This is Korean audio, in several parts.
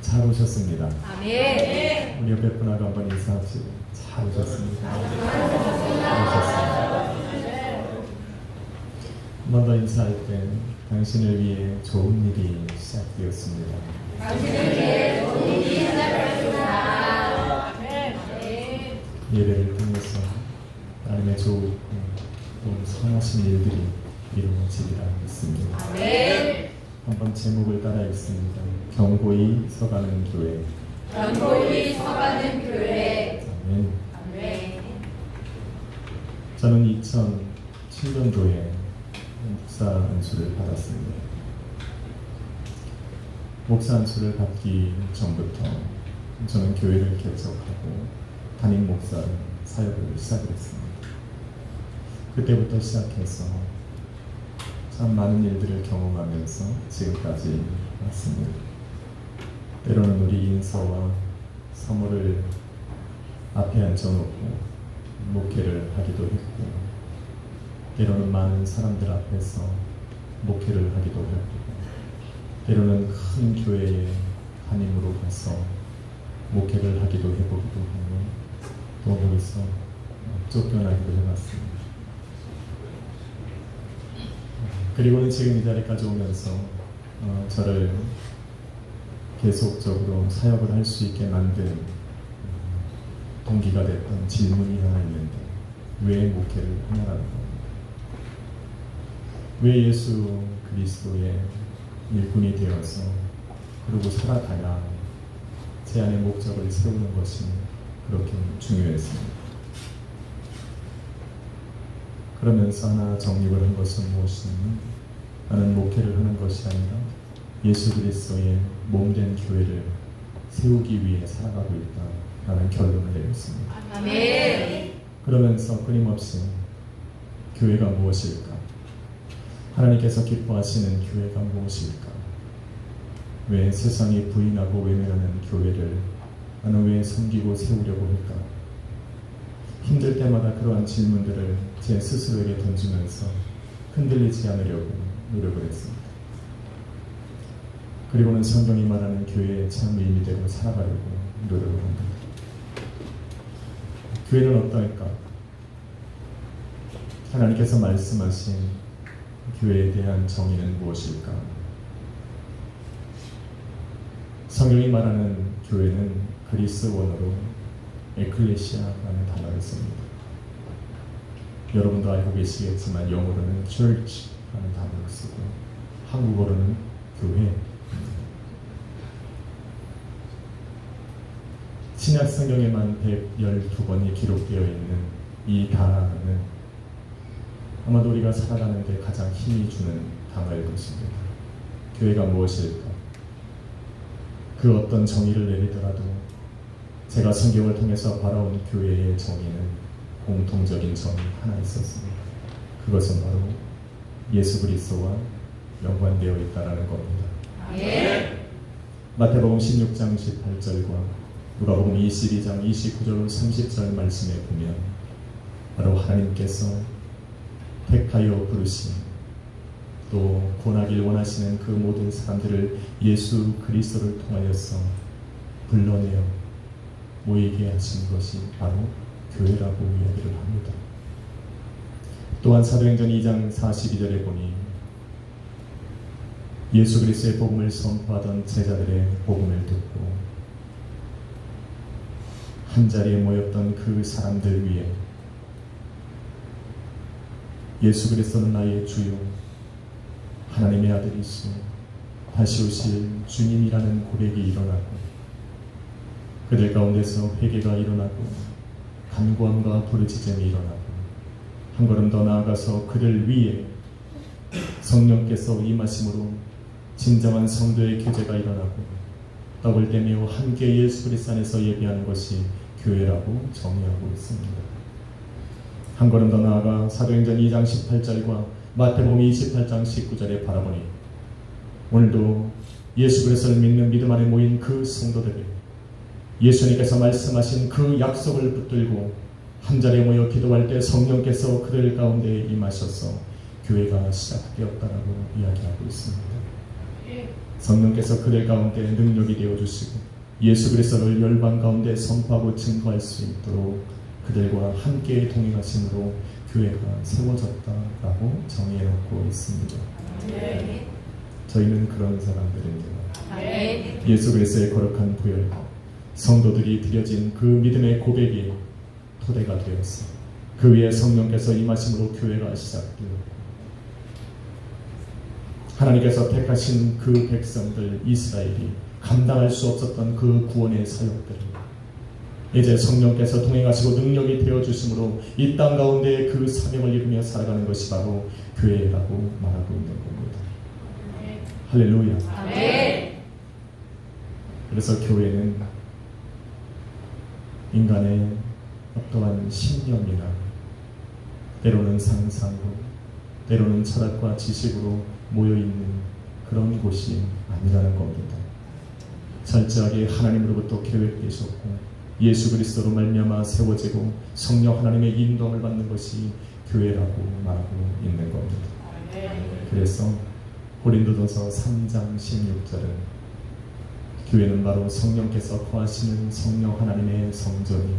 잘 오셨습니다. 아멘. 우리 옆에 분하고 한번 인사하시고 잘 오셨습니다. 잘 오셨습니다. 한 번 더 인사할 때 당신을 위해 좋은 일이 시작되었습니다. 당신을 위해 좋은 일이 시작되었습니다. 아멘. 예배를 통해서 하나님의 좋고 또 선하신 일들이 이루어지리라 믿습니다. 아멘. 한번 제목을 따라 읽습니다. 경고히 서가는 교회. 경고히 서가는 교회. 아멘. 아멘. 저는 2007년도에 목사 안수를 받았습니다. 목사 안수를 받기 전부터 저는 교회를 개척하고 담임 목사 사역을 시작했습니다. 그때부터 시작해서 참 많은 일들을 경험하면서 지금까지 왔습니다. 때로는 우리 인서와 사모를 앞에 앉혀놓고 목회를 하기도 했고, 때로는 많은 사람들 앞에서 목회를 하기도 했고, 때로는 큰 교회의 담임으로 가서 목회를 하기도 해보기도 하고, 또 거기서 쫓겨나기도 해봤습니다. 그리고는 지금 이 자리까지 오면서 저를 계속적으로 사역을 할 수 있게 만든 동기가 됐던 질문이 하나 있는데, 왜 목회를 하냐라는 겁니다. 왜 예수 그리스도의 일꾼이 되어서 그리고 살아가야 제 안의 목적을 세우는 것이 그렇게 중요했습니다. 그러면서 하나 정립을 한 것은 무엇이냐면, 나는 목회를 하는 것이 아니라 예수 그리스도의 몸된 교회를 세우기 위해 살아가고 있다라는 결론을 내렸습니다. 아멘. 그러면서 끊임없이 교회가 무엇일까? 하나님께서 기뻐하시는 교회가 무엇일까? 왜 세상이 부인하고 외면하는 교회를 나는 왜 섬기고 세우려고 할까? 힘들 때마다 그러한 질문들을 제 스스로에게 던지면서 흔들리지 않으려고 노력을 했습니다. 그리고는 성경이 말하는 교회의 참 의미대로 살아가려고 노력을 합니다. 교회는 어떠할까? 하나님께서 말씀하신 교회에 대한 정의는 무엇일까? 성경이 말하는 교회는 그리스 원어로 에클레시아라는 단어를 씁니다. 여러분도 알고 계시겠지만 영어로는 church라는 단어를 쓰고 한국어로는 교회. 신약 성경에만 112번이 기록되어 있는 이 단어는 아마도 우리가 살아가는 데 가장 힘이 주는 단어일 것입니다. 교회가 무엇일까? 그 어떤 정의를 내리더라도 제가 성경을 통해서 바라온 교회의 정의는 공통적인 점이 하나 있었습니다. 그것은 바로 예수 그리스도와 연관되어 있다는 겁니다. 아멘. 마태복음 16장 18절과 누가복음 22장 29절 30절 말씀에 보면 바로 하나님께서 택하여 부르신 또 권하길 원하시는 그 모든 사람들을 예수 그리스도를 통하여서 불러내어 모이게 하신 것이 바로 교회라고 이야기를 합니다. 또한 사도행전 2장 42절에 보니 예수 그리스도의 복음을 선포하던 제자들의 복음을 듣고 한자리에 모였던 그 사람들 위에 예수 그리스도는 나의 주요 하나님의 아들이시오 다시 오실 주님이라는 고백이 일어나고 그들 가운데서 회개가 일어나고 간구함과 부르짖음이 일어나고 한 걸음 더 나아가서 그들 위에 성령께서 임하심으로 진정한 성도의 교제가 일어나고 떡을 떼며 함께 예수 그리스도 안에서 예배하는 것이 교회라고 정의하고 있습니다. 한 걸음 더 나아가 사도행전 2장 18절과 마태복음 28장 19절에 바라보니 오늘도 예수 그리스도를 믿는 믿음 안에 모인 그 성도들이 예수님께서 말씀하신 그 약속을 붙들고 한자리에 모여 기도할 때 성령께서 그들 가운데 임하셔서 교회가 시작되었다라고 이야기하고 있습니다. 성령께서 그들 가운데 능력이 되어주시고 예수 그리스도를 열방 가운데 선포하고 증거할 수 있도록 그들과 함께 동행하심으로 교회가 세워졌다라고 정의해놓고 있습니다. 저희는 그런 사람들입니다. 예수 그리스도의 거룩한 보혈, 성도들이 드려진 그 믿음의 고백이 토대가 되었어 그 위에 성령께서 임하심으로 교회가 시작되었고 하나님께서 택하신 그 백성들 이스라엘이 감당할 수 없었던 그 구원의 사역들을 이제 성령께서 동행하시고 능력이 되어주심으로 이 땅 가운데 그 사명을 이루며 살아가는 것이 바로 교회라고 말하고 있는 겁니다. 할렐루야. 아멘. 그래서 교회는 인간의 어떠한 신념이나 때로는 상상으로 때로는 철학과 지식으로 모여있는 그런 곳이 아니라는 겁니다. 철저하게 하나님으로부터 계획되셨고 예수 그리스도로 말미암아 세워지고 성령 하나님의 인도함을 받는 것이 교회라고 말하고 있는 겁니다. 그래서 고린도전서 3장 16절은 교회는 바로 성령께서 거하시는 성령 하나님의 성전이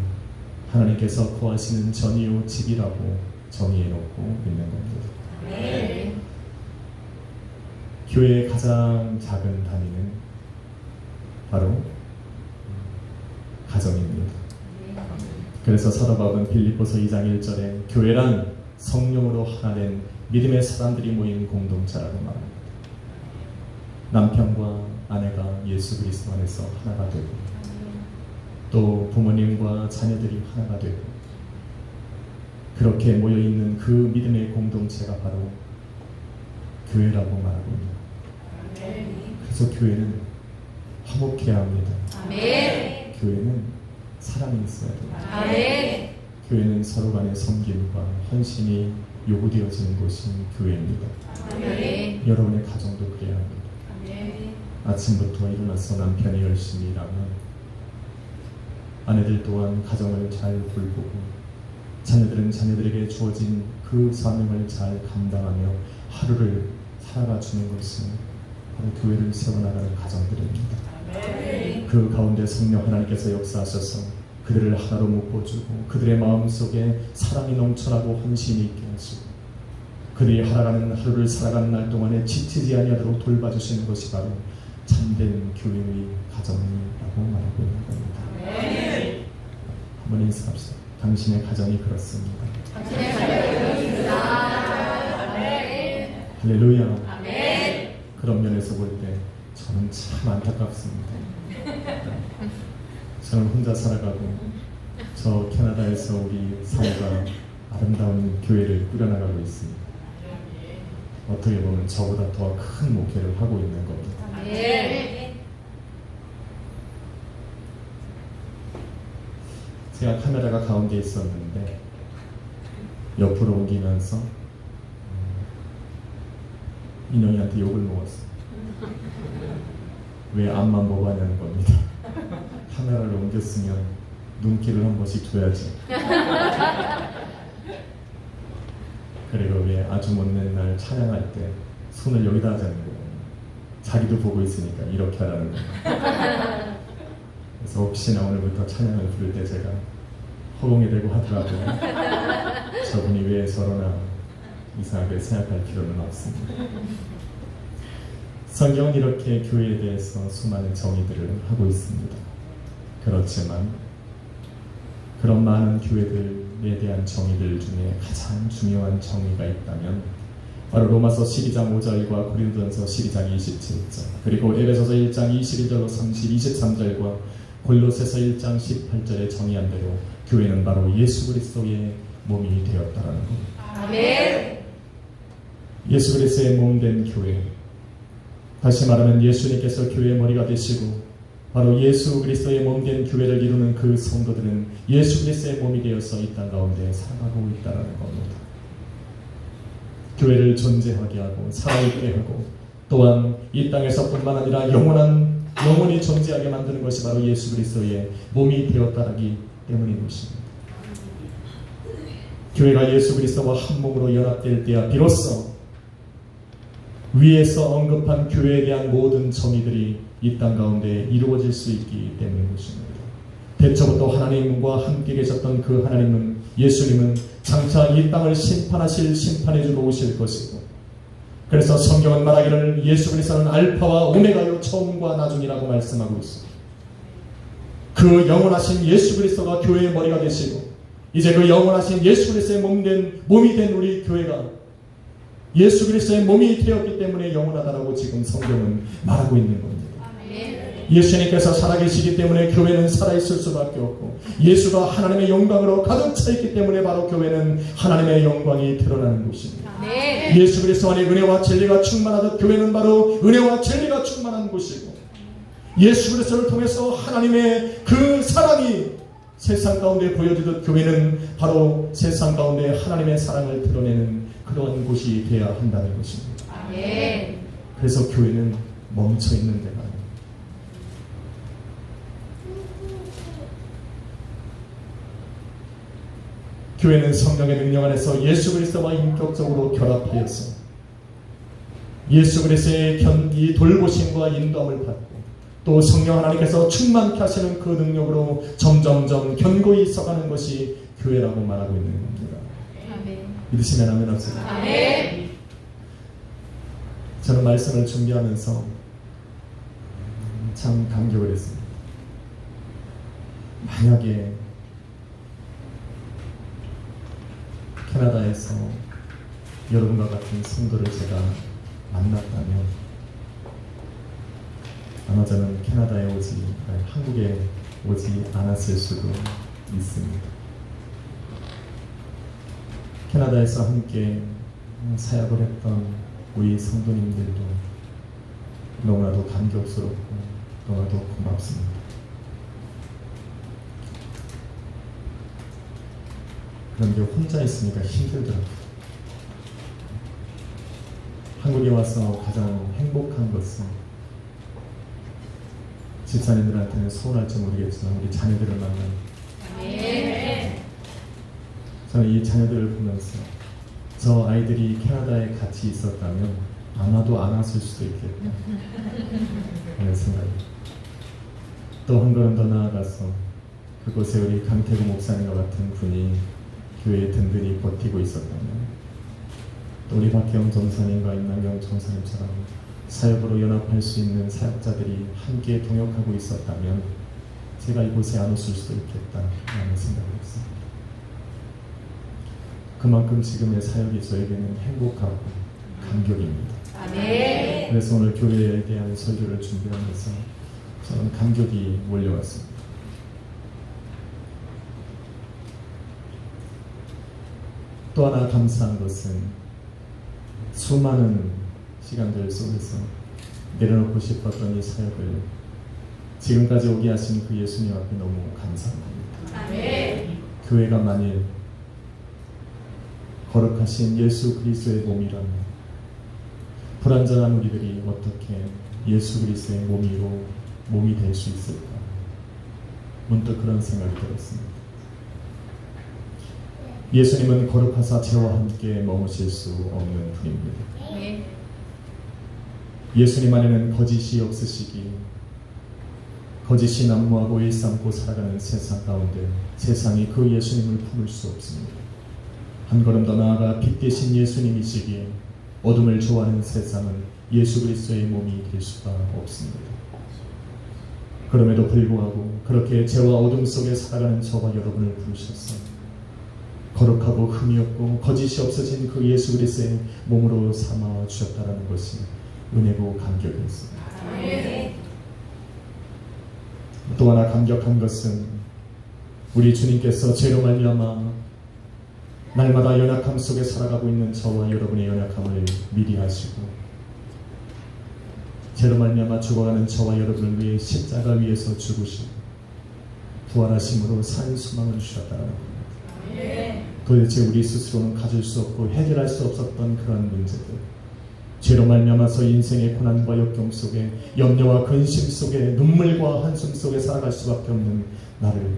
하나님께서 거하시는 전이요 집이라고 정의해놓고 있는 겁니다. 교회의 가장 작은 단위는 바로 가정입니다. 그래서 사도 바울은 빌립보서 2장 1절에 교회란 성령으로 하나 된 믿음의 사람들이 모인 공동체라고 말합니다. 남편과 아내가 예수 그리스도 안에서 하나가 되고 또 부모님과 자녀들이 하나가 되고 그렇게 모여있는 그 믿음의 공동체가 바로 교회라고 말하고 있습니다. 그래서 교회는 화목해야 합니다. 아멘. 교회는 사랑이 있어야 됩니다. 아멘. 교회는 서로 간의 섬김과 헌신이 요구되어지는 곳이 교회입니다. 아멘. 여러분의 가정도 그래야 합니다. 아멘. 아침부터 일어나서 남편이 열심히 일하면 아내들 또한 가정을 잘 돌보고 자녀들은 자녀들에게 주어진 그 사명을 잘 감당하며 하루를 살아가 주는 것이 바로 교회를 세워나가는 가정들입니다. 그 가운데 성령 하나님께서 역사하셔서 그들을 하나로 묶어주고 그들의 마음속에 사랑이 넘쳐나고 헌신이 있게 하시고 그들이 살아가는 하루를 살아가는 날 동안에 지치지 아니하도록 돌봐주시는 것이 바로 참된 교회의 가정이라고 말하고 있는 겁니다. 한번 인사합시다. 당신의 가정이 그렇습니다. 당신의 가정이 그렇습니다. 할렐루야. 아멘. 그런 면에서 볼 때 저는 참 안타깝습니다. 저는 혼자 살아가고 저 캐나다에서 우리 사회가 아름다운 교회를 꾸려나가고 있습니다. 어떻게 보면 저보다 더 큰 목회를 하고 있는 겁니다. 아멘. 제가 카메라가 가운데 있었는데 옆으로 옮기면서 인형이한테 욕을 먹었어요. 왜 앞만 보고 하냐는 겁니다. 카메라를 옮겼으면 눈길을 한 번씩 줘야지. 그리고 왜 아주 못된 날 찬양할 때 손을 여기다 하자는 거예요. 자기도 보고 있으니까 이렇게 하라는 거예요. 그래서 혹시나 오늘부터 찬양을 부를 때 제가 허공에 대고 하더라고요. 저분이 왜 저러나 이상하게 생각할 필요는 없습니다. 성경은 이렇게 교회에 대해서 수많은 정의들을 하고 있습니다. 그렇지만 그런 많은 교회들에 대한 정의들 중에 가장 중요한 정의가 있다면 바로 로마서 12장 5절과 고린도전서 12장 27절 그리고 에베소서 1장 21절로 23절과 골로새서 1장 18절에 정의한 대로 교회는 바로 예수 그리스도의 몸이 되었다라는 겁니다. 아멘. 예수 그리스도의 몸 된 교회, 다시 말하면 예수님께서 교회의 머리가 되시고 바로 예수 그리스도의 몸 된 교회를 이루는 그 성도들은 예수 그리스도의 몸이 되어서 이 땅 가운데 살아가고 있다는 겁니다. 교회를 존재하게 하고 살아있게 하고 또한 이 땅에서뿐만 아니라 영원히 존재하게 만드는 것이 바로 예수 그리스도의 몸이 되었다라기 때문인 것입니다. 교회가 예수 그리스도와 한 몸으로 연합될 때야 비로소 위에서 언급한 교회에 대한 모든 정의들이 이 땅 가운데 이루어질 수 있기 때문인 것입니다. 대초부터 하나님과 함께 계셨던 그 하나님은, 예수님은 장차 이 땅을 심판하실 심판해주러 오실 것이고, 그래서 성경은 말하기를 예수 그리스도는 알파와 오메가요 처음과 나중이라고 말씀하고 있습니다. 그 영원하신 예수 그리스도가 교회의 머리가 되시고, 이제 그 영원하신 예수 그리스도의 몸이 된 우리 교회가 예수 그리스도의 몸이 되었기 때문에 영원하다라고 지금 성경은 말하고 있는 겁니다. 예수님께서 살아계시기 때문에 교회는 살아있을 수밖에 없고, 예수가 하나님의 영광으로 가득 차 있기 때문에 바로 교회는 하나님의 영광이 드러나는 곳입니다. 예수 그리스도 안에 은혜와 진리가 충만하듯 교회는 바로 은혜와 진리가 충만한 곳이고, 예수 그리스도를 통해서 하나님의 그 사랑이 세상 가운데 보여지듯 교회는 바로 세상 가운데 하나님의 사랑을 드러내는 그러한 곳이 되어야 한다는 것입니다. 그래서 교회는 멈춰있는 데가 아닙니다. 교회는 성령의 능력 안에서 예수 그리스도와 인격적으로 결합하여서 예수 그리스도의 이 돌보심과 인도함을 받고, 또 성령 하나님께서 충만케 하시는 그 능력으로 점점점 견고히 서가는 것이 교회라고 말하고 있는 겁니다. 믿으시면 아멘 하세요. 저는 말씀을 준비하면서 참 감격을 했습니다. 만약에 캐나다에서 여러분과 같은 성도를 제가 만났다면 아마 저는 캐나다에 한국에 오지 않았을 수도 있습니다. 캐나다에서 함께 사역을 했던 우리 성도님들도 너무나도 감격스럽고 너무나도 고맙습니다. 그런데 혼자 있으니까 힘들더라고요. 한국에 와서 가장 행복한 것은, 집사님들한테는 서운할지 모르겠지만 우리 자녀들을 만나는, 저는 이 자녀들을 보면서 저 아이들이 캐나다에 같이 있었다면 아마도 안 왔을 수도 있겠다 하는 생각이, 또 한 걸음 더 나아가서 그곳에 우리 강태구 목사님과 같은 분이 교회에 든든히 버티고 있었다면, 또 우리 박혜영 전사님과 임남경 전사님처럼 사역으로 연합할 수 있는 사역자들이 함께 동역하고 있었다면 제가 이곳에 안 왔을 수도 있겠다라는 생각을 했습니다. 그만큼 지금의 사역이 저에게는 행복하고 감격입니다. 그래서 오늘 교회에 대한 설교를 준비하면서 저는 감격이 몰려왔습니다. 또 하나 감사한 것은, 수많은 시간들 속에서 내려놓고 싶었던 이 사역을 지금까지 오게 하신 그 예수님 앞에 너무 감사합니다. 교회가 만일 거룩하신 예수 그리스도의 몸이라면 불완전한 우리들이 어떻게 예수 그리스도의 몸이 될 수 있을까? 문득 그런 생각이 들었습니다. 예수님은 거룩하사 저와 함께 머무실 수 없는 분입니다. 예수님 안에는 거짓이 없으시기에 거짓이 난무하고 일삼고 살아가는 세상 가운데 세상이 그 예수님을 품을 수 없습니다. 한 걸음 더 나아가 빛 대신 예수님이시기에 어둠을 좋아하는 세상은 예수 그리스도의 몸이 될 수가 없습니다. 그럼에도 불구하고 그렇게 죄와 어둠 속에 살아가는 저와 여러분을 부르셔서 거룩하고 흠이 없고 거짓이 없어진 그 예수 그리스도의 몸으로 삼아 주셨다는 것이 은혜고 감격이었습니다. 또 하나 감격한 것은, 우리 주님께서 죄로 말미암아 날마다 연약함 속에 살아가고 있는 저와 여러분의 연약함을 미리 아시고 죄로 말미암아 죽어가는 저와 여러분을 위해 십자가 위에서 죽으시고 부활하심으로 산 소망을 주셨다는 겁니다. 도대체 우리 스스로는 가질 수 없고 해결할 수 없었던 그런 문제들, 죄로 말미암아서 인생의 고난과 역경 속에 염려와 근심 속에 눈물과 한숨 속에 살아갈 수밖에 없는 나를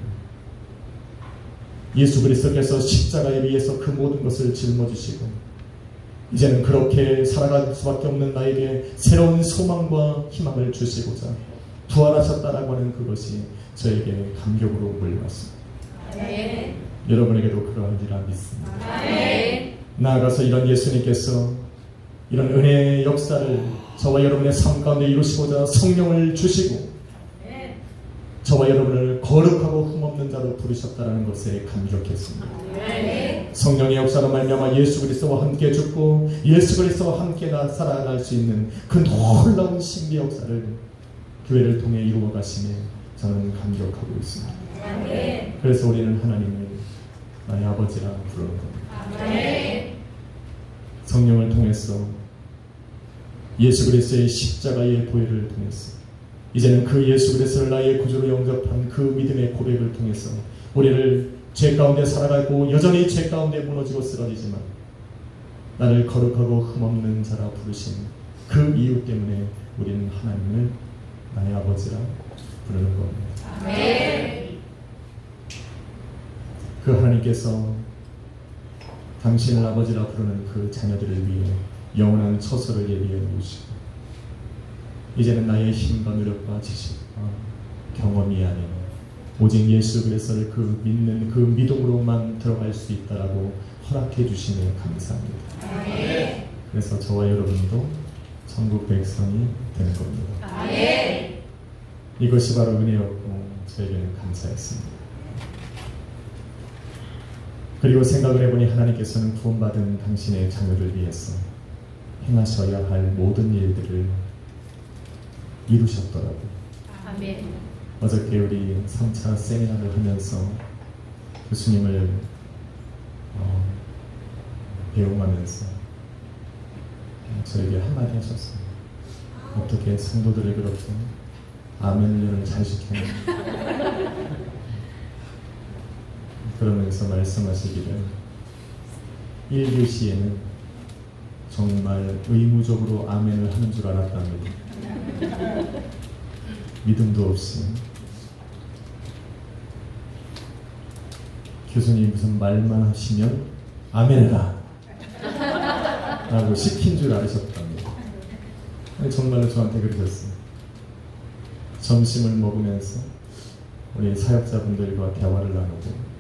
예수 그리스도께서 십자가에 위해서 그 모든 것을 짊어지시고 이제는 그렇게 살아갈 수밖에 없는 나에게 새로운 소망과 희망을 주시고자 부활하셨다라고 하는 그것이 저에게 감격으로 몰려왔습니다. 아멘. 여러분에게도 그러하리라 믿습니다. 아멘. 나아가서 이런 예수님께서 이런 은혜의 역사를 저와 여러분의 삶 가운데 이루시고자 성령을 주시고 저와 여러분을 거룩하고 흠없는 자로 부르셨다는 것에 감격했습니다. 성령의 역사로 말미암아 예수 그리스도와 함께 죽고 예수 그리스도와 함께 살아갈 수 있는 그 놀라운 신비 역사를 교회를 통해 이루어 가심에 저는 감격하고 있습니다. 그래서 우리는 하나님을 나의 아버지라 부르는 겁니다. 성령을 통해서 예수 그리스도의 십자가의 보혈을 통해서 이제는 그 예수 그리스도를 나의 구주로 영접한 그 믿음의 고백을 통해서 우리를 죄 가운데 살아가고 여전히 죄 가운데 무너지고 쓰러지지만 나를 거룩하고 흠없는 자라 부르신 그 이유 때문에 우리는 하나님을 나의 아버지라 부르는 겁니다. 아멘. 그 하나님께서 당신을 아버지라 부르는 그 자녀들을 위해 영원한 처소를 예비해 놓으시고 이제는 나의 힘과 노력과 지식과 경험이 아닌 오직 예수 그리스도를 그 믿는 그 믿음으로만 들어갈 수 있다라고 허락해 주시니 감사합니다. 아멘. 그래서 저와 여러분도 천국 백성이 되는 겁니다. 아멘. 이것이 바로 은혜였고 저에게는 감사했습니다. 그리고 생각을 해보니 하나님께서는 구원받은 당신의 자녀를 위해서 행하셔야 할 모든 일들을 이루셨더라고요. 아멘. 어저께 우리 3차 세미나를 하면서 교수님을 배웅하면서 저에게 한마디 하셨어요. 어떻게 성도들을 그렇게 아멘을 잘 시키는 그러면서 말씀하시기를 1교시에는 정말 의무적으로 아멘을 하는 줄 알았답니다. 믿음도 없이 교수님이 무슨 말만 하시면 아멘해라 라고 시킨 줄 알으셨답니다. 정말로 저한테 그러셨어요. 점심을 먹으면서 우리 사역자분들과 대화를 나누고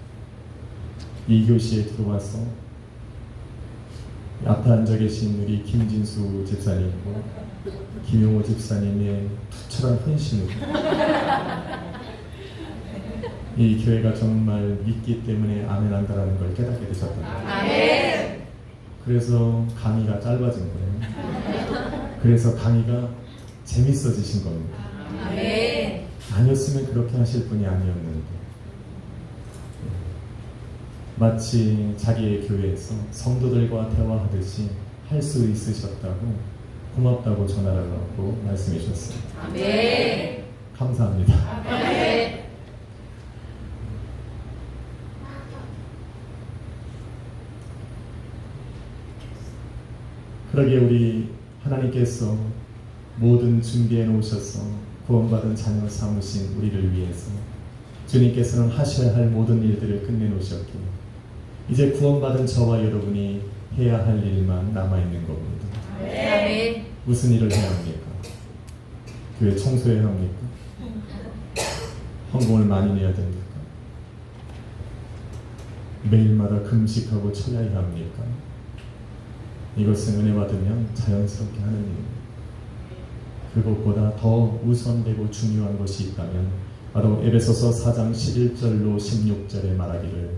2교시에 들어와서 앞에 앉아 계신 우리 김진수 집사님과 김용호 집사님의 투철한 헌신으로 이 교회가 정말 믿기 때문에 아멘한다라는 걸 깨닫게 되셨답니다. 아멘. 그래서 강의가 짧아진 거예요. 그래서 강의가 재밌어지신 겁니다. 아멘. 아니었으면 그렇게 하실 분이 아니었는데 마치 자기의 교회에서 성도들과 대화하듯이 할 수 있으셨다고 고맙다고 전하라고 말씀해 주셨어요. 아멘. 감사합니다. 아멘. 그러기에 우리 하나님께서 모든 준비해 놓으셔서 구원받은 자녀 삼으신 우리를 위해서 주님께서는 하셔야 할 모든 일들을 끝내 놓으셨기에 이제 구원받은 저와 여러분이 해야 할 일만 남아있는 겁니다. 아멘. 무슨 일을 해야 합니까? 교회 청소해야 합니까? 헌금을 많이 내야 됩니까? 매일마다 금식하고 철야해야 합니까? 이것은 은혜 받으면 자연스럽게 하는 일입니다. 그것보다 더 우선되고 중요한 것이 있다면 바로 에베소서 4장 11절로 16절에 말하기를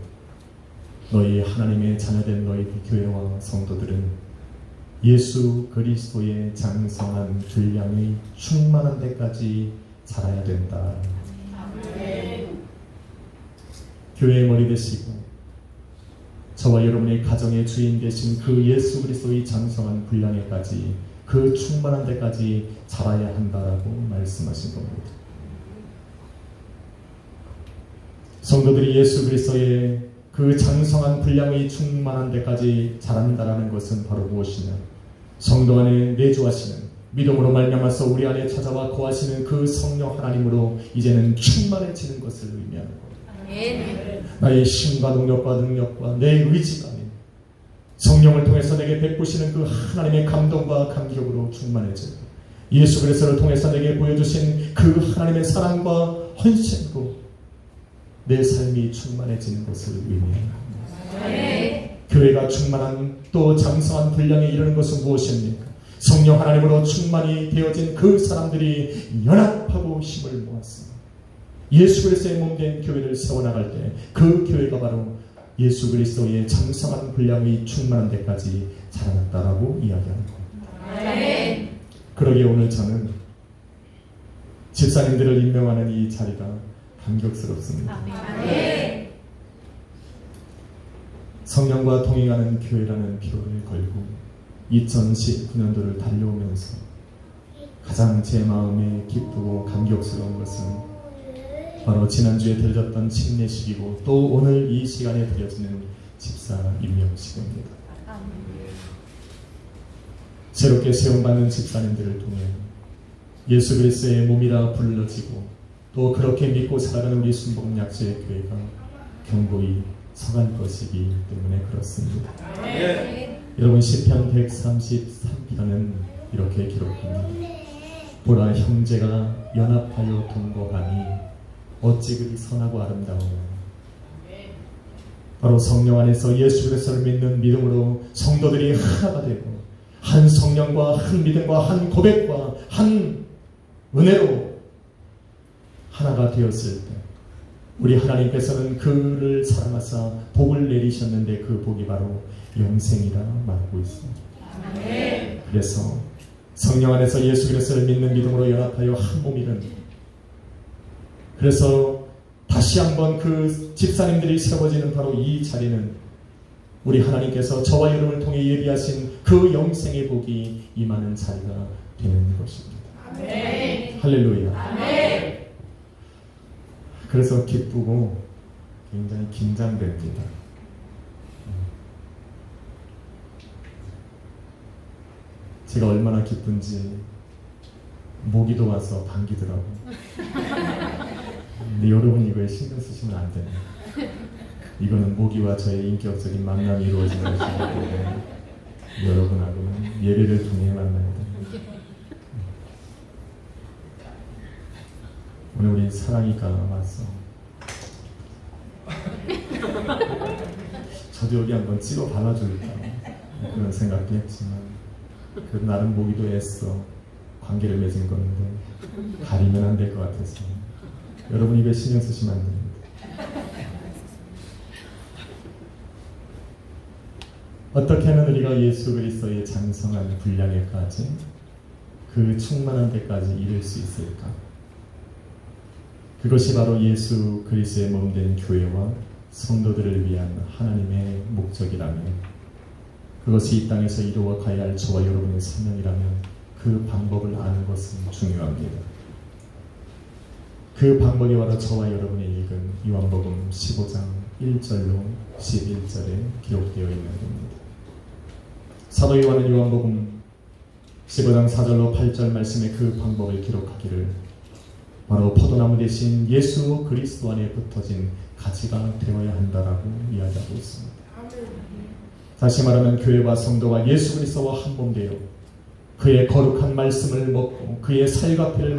너희 하나님의 자녀된 너희 교회와 성도들은 예수 그리스도의 장성한 분량의 충만한 데까지 자라야 된다. 교회의 머리 되시고 저와 여러분의 가정의 주인 되신 그 예수 그리스도의 장성한 분량에까지 그 충만한 데까지 자라야 한다라고 말씀하신 겁니다. 성도들이 예수 그리스도의 그 장성한 분량의 충만한 데까지 자란다라는 것은 바로 무엇이냐? 성도 안에 내주하시는 믿음으로 말미암아서 우리 안에 찾아와 거하시는 그 성령 하나님으로 이제는 충만해지는 것을 의미하는 겁니다. 아멘. 나의 힘과 능력과 내 의지가 아닌 성령을 통해서 내게 베푸시는 그 하나님의 감동과 감격으로 충만해지고 예수 그리스도를 통해서 내게 보여주신 그 하나님의 사랑과 헌신으로 내 삶이 충만해지는 것을 의미합니다. 교회가 충만한 또 장성한 분량에 이르는 것은 무엇입니까? 성령 하나님으로 충만히 되어진 그 사람들이 연합하고 힘을 모았습니다. 예수 그리스도의 몸된 교회를 세워나갈 때 그 교회가 바로 예수 그리스도의 장성한 분량이 충만한 데까지 자라났다라고 이야기하는 겁니다. 그러기에 오늘 저는 집사님들을 임명하는 이 자리가 감격스럽습니다. 성령과 동행하는 교회라는 표를 걸고 2019년도를 달려오면서 가장 제 마음에 기쁘고 감격스러운 것은 바로 지난주에 드려졌던 침례식이고 또 오늘 이 시간에 드려지는 집사 임명식입니다. 새롭게 세움받는 집사님들을 통해 예수 그리스도의 몸이라 불러지고 또 그렇게 믿고 살아가는 우리 순복약지의 교회가 견고히 서갈 것이기 때문에 그렇습니다. 여러분 시편 133편은 이렇게 기록합니다. 보라 형제가 연합하여 동거하니 어찌 그리 선하고 아름다우냐. 바로 성령 안에서 예수 그리스도를 믿는 믿음으로 성도들이 하나가 되고 한 성령과 한 믿음과 한 고백과 한 은혜로 하나가 되었을 때 우리 하나님께서는 그를 사랑하사 복을 내리셨는데 그 복이 바로 영생이라 말하고 있습니다. 그래서 성령 안에서 예수 그리스도를 믿는 믿음으로 연합하여 한 몸이는 그래서 다시 한번 그 집사님들이 세워지는 바로 이 자리는 우리 하나님께서 저와 여러분을 통해 예비하신 그 영생의 복이 임하는 자리가 되는 것입니다. 할렐루야. 그래서 기쁘고 굉장히 긴장됩니다. 제가 얼마나 기쁜지 모기도 와서 반기더라고. 근데 여러분 이거에 신경 쓰시면 안 돼요. 이거는 모기와 저의 인격적인 만남이 이루어지는 것이기 때문에 여러분하고는 예배를 통해 만나야 됩니다. 오늘 우리 사랑이가 왔어. 저도 여기 한번 찍어 발라줄까 그런 생각도 했지만 그 나름 모기도 애써 관계를 맺은 건데 가리면 안 될 것 같아서 여러분 입에 신경 쓰시면 안 됩니다. 어떻게 하면 우리가 예수 그리스도의 장성한 분량에까지 그 충만한 데까지 이룰 수 있을까? 그것이 바로 예수 그리스도의 몸된 교회와 성도들을 위한 하나님의 목적이라면 그것이 이 땅에서 이루어 가야 할 저와 여러분의 사명이라면 그 방법을 아는 것은 중요합니다. 그 방법이 바로 저와 여러분이 읽은 요한복음 15장 1절로 11절에 기록되어 있는 겁니다. 사도 요한은 요한복음 15장 4절로 8절 말씀의 그 방법을 기록하기를 바로 포도나무 대신 예수 그리스도 안에 붙어진 가지가 되어야 한다라고 이야기하고 있습니다. 다시 말하면 교회와 성도가 예수 그리스도와 한 몸 되어 그의 거룩한 말씀을 먹고 그의 살과 피를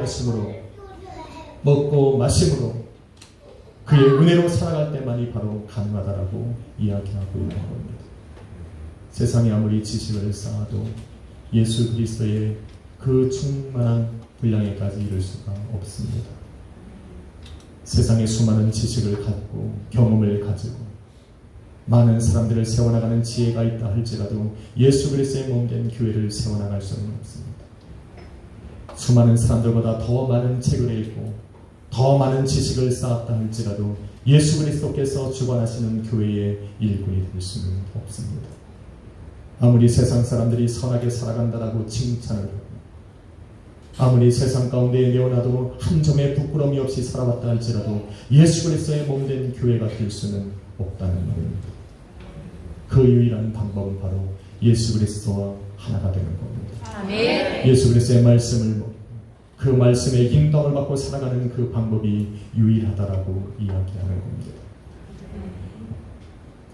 먹고 마심으로 그의 은혜로 살아갈 때만이 바로 가능하다라고 이야기하고 있는 겁니다. 세상에 아무리 지식을 쌓아도 예수 그리스도의 그 충만한 분량에까지 이룰 수가 없습니다. 세상에 수많은 지식을 갖고 경험을 가지고 많은 사람들을 세워나가는 지혜가 있다 할지라도 예수 그리스도의 몸된 교회를 세워나갈 수는 없습니다. 수많은 사람들보다 더 많은 책을 읽고 더 많은 지식을 쌓았다 할지라도 예수 그리스도께서 주관하시는 교회의 일꾼이 될 수는 없습니다. 아무리 세상 사람들이 선하게 살아간다라고 칭찬을 하고 아무리 세상 가운데 내어놔도 한 점의 부끄러움이 없이 살아왔다 할지라도 예수 그리스도의 몸된 교회가 될 수는 없다는 말입니다. 그 유일한 방법은 바로 예수 그리스도와 하나가 되는 겁니다. 아멘. 예수 그리스도의 말씀을 먹고 그 말씀의 인도함을 받고 살아가는 그 방법이 유일하다라고 이야기하는 겁니다.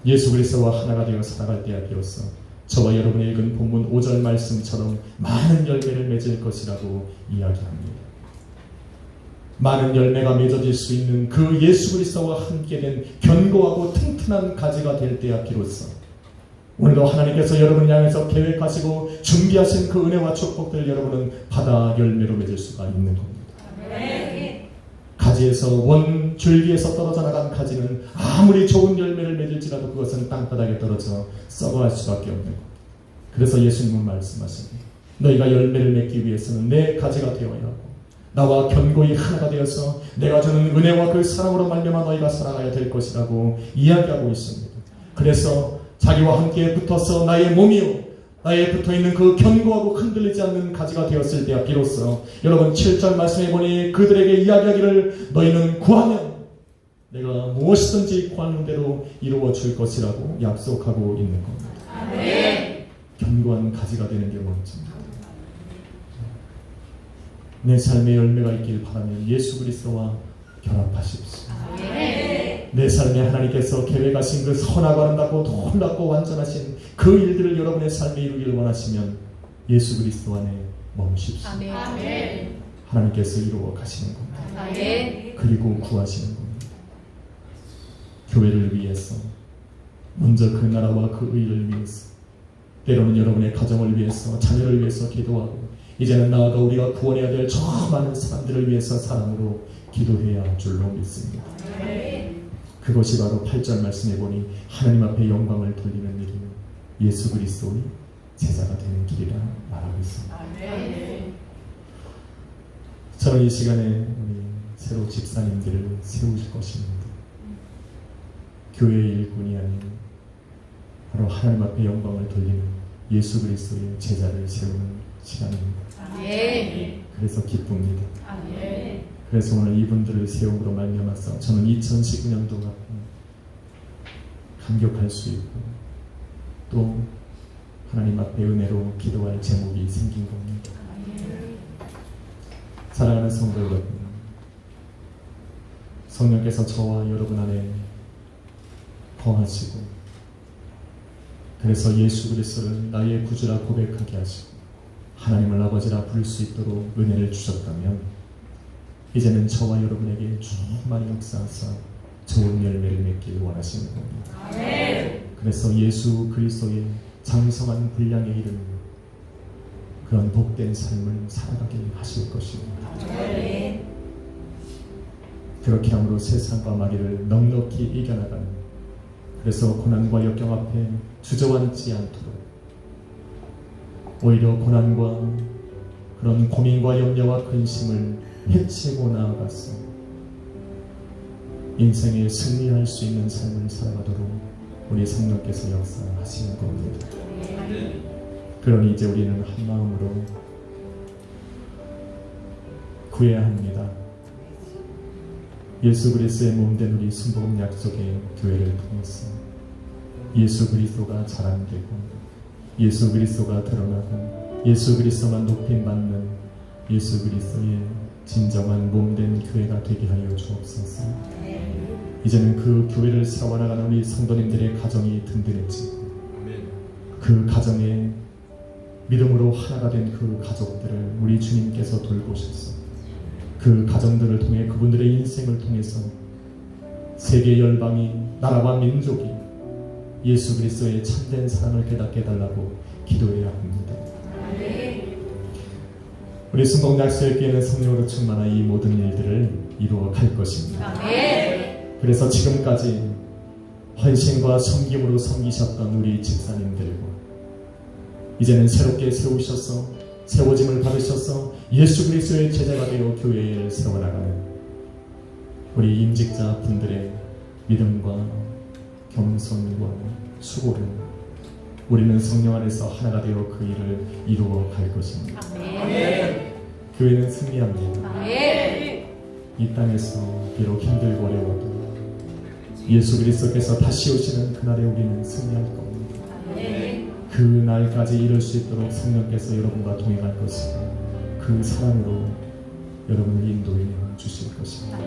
예수 그리스도와 하나가 되어 살아갈 때야 비로소 저와 여러분이 읽은 본문 5절 말씀처럼 많은 열매를 맺을 것이라고 이야기합니다. 많은 열매가 맺어질 수 있는 그 예수 그리스도와 함께 된 견고하고 튼튼한 가지가 될 때야 비로소 오늘도 하나님께서 여러분을 향해서 계획하시고 준비하신 그 은혜와 축복들 여러분은 받아 열매로 맺을 수가 있는 겁니다. 가지에서 원 줄기에서 떨어져 나간 가지는 아무리 좋은 열매를 맺을지라도 그것은 땅바닥에 떨어져 썩어갈 수밖에 없는 겁니다. 그래서 예수님은 말씀하십니다. 너희가 열매를 맺기 위해서는 내 가지가 되어야 하고 나와 견고히 하나가 되어서 내가 주는 은혜와 그 사랑으로 말미암아 너희가 살아가야 될 것이라고 이야기하고 있습니다. 그래서 자기와 함께 붙어서 나의 몸이요 나의 붙어있는 그 견고하고 흔들리지 않는 가지가 되었을 때야 비로소 여러분 7절 말씀해 보니 그들에게 이야기하기를 너희는 구하면 내가 무엇이든지 구하는 대로 이루어 줄 것이라고 약속하고 있는 겁니다. 아멘. 견고한 가지가 되는 게 먼저입니다. 내 삶의 열매가 있길 바라면 예수 그리스도와 결합하십시오. 아멘. 내 삶에 하나님께서 계획하신 그 선하고 아름답고 놀랍고 완전하신 그 일들을 여러분의 삶에 이루기를 원하시면 예수 그리스도 안에 멈추십시오. 아멘. 하나님께서 이루어 가시는 겁니다. 아멘. 그리고 구하시는 겁니다. 교회를 위해서 먼저 그 나라와 그 의를 위해서 때로는 여러분의 가정을 위해서 자녀를 위해서 기도하고 이제는 나아가 우리가 구원해야 될 저 많은 사람들을 위해서 사랑으로 기도해야 할 줄로 믿습니다. 그것이 바로 8절 말씀해 보니 하나님 앞에 영광을 돌리는 일이요 예수 그리스도의 제자가 되는 길이라 말하고 있습니다. 저는 이 시간에 우리 새로 집사님들을 세우실 것입니다. 교회의 일꾼이 아닌 바로 하나님 앞에 영광을 돌리는 예수 그리스도의 제자를 세우는 시간입니다. 그래서 기쁩니다. 그래서 오늘 이분들을 세움으로 말미암아서 저는 2019년도가 감격할 수 있고 또 하나님 앞에 은혜로 기도할 제목이 생긴 겁니다. 사랑하는 성도 여러분, 성령께서 저와 여러분 안에 거하시고 그래서 예수 그리스도를 나의 구주라 고백하게 하시고 하나님을 아버지라 부를 수 있도록 은혜를 주셨다면 이제는 저와 여러분에게 충만히 역사하사 좋은 열매를 맺기를 원하시는 겁니다. 그래서 예수 그리스도의 장성한 분량의 이름으로 그런 복된 삶을 살아가게 하실 것입니다. 그렇게 함으로 세상과 마귀를 넉넉히 이겨나가는 그래서 고난과 역경 앞에 주저앉지 않도록 오히려 고난과 그런 고민과 염려와 근심을 해치고 나아가서 인생에 승리할 수 있는 삶을 살아가도록 우리 성령께서 역사하시는 겁니다. 그러니 이제 우리는 한 마음으로 구해야 합니다. 예수 그리스도의 몸된 우리 순복음 약속의 교회를 통해서 예수 그리스도가 자랑되고 예수 그리스도가 드러나고 예수 그리스도만 높임받는 예수 그리스도의 진정한 몸된 교회가 되게 하여 주옵소서. 이제는 그 교회를 세워나가는 우리 성도님들의 가정이 든든해지고 그 가정에 믿음으로 하나가 된 그 가족들을 우리 주님께서 돌보셔서 그 가정들을 통해 그분들의 인생을 통해서 세계 열방이 나라와 민족이 예수 그리스도의 참된 사랑을 깨닫게 해달라고 기도해야 합니다. 우리 순복 약속교회는 성령으로 충만한 이 모든 일들을 이루어 갈 것입니다. 그래서 지금까지 헌신과 섬김으로 섬기셨던 우리 집사님들과 이제는 새롭게 세워짐을 받으셔서 예수 그리스도의 제자가 되어 교회를 세워나가는 우리 임직자 분들의 믿음과 겸손과 수고를 우리는 성령 안에서 하나가 되어 그 일을 이루어 갈 것입니다. 교회는 승리합니다. 이 땅에서 비록 힘들고 어려워도 예수 그리스도께서 다시 오시는 그날에 우리는 승리할 겁니다. 그 날까지 이룰 수 있도록 성령께서 여러분과 동행할 것이고 그 사랑으로 여러분을 인도해 주실 것입니다.